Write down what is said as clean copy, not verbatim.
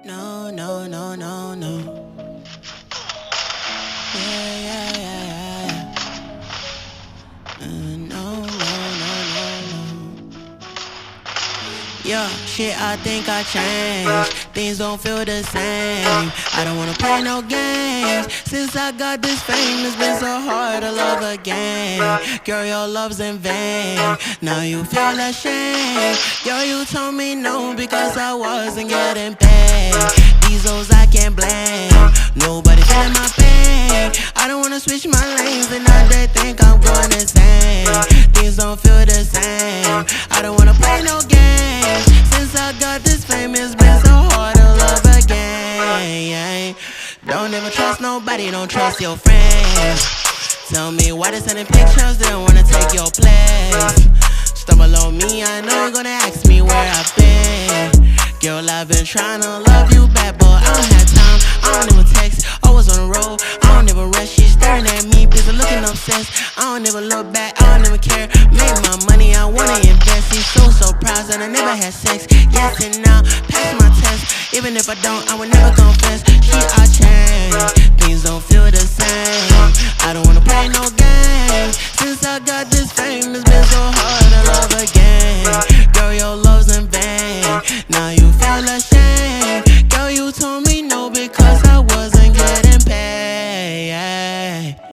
No, no, no, no, no. Yeah, yeah, yeah, yeah. No, no, no, no, no. Yeah, shit, I think I changed. Things don't feel the same. I don't wanna play no games. Since I got this fame, it's been so hard to love again. Girl, your love's in vain. Now you feel ashamed. Girl, you told me no because I wasn't getting paid. These hoes I can't blame. Nobody feeling my pain. I don't wanna switch my lanes and now they think I'm going insane. Things don't feel the same. I don't wanna play no games. Since I got this fame, it's been so hard to love again. Don't ever trust nobody, don't trust your friends. Tell me why they sending pictures, they don't wanna take your place. Stumble on me, I know you're gonna ask me where I've been. Girl, I've been trying to love you back, but I don't have time, I don't even text. Always on the road, I don't even rush. She's staring at me, busy looking obsessed. I don't even look back, I don't even care. Make my money, I wanna invest. He's so surprised that I never had sex. Yes and now, pass my test. Even if I don't, I would never confess. I changed, things don't feel the same. I don't wanna play no games. Since I got this fame, it's been so hard to love again.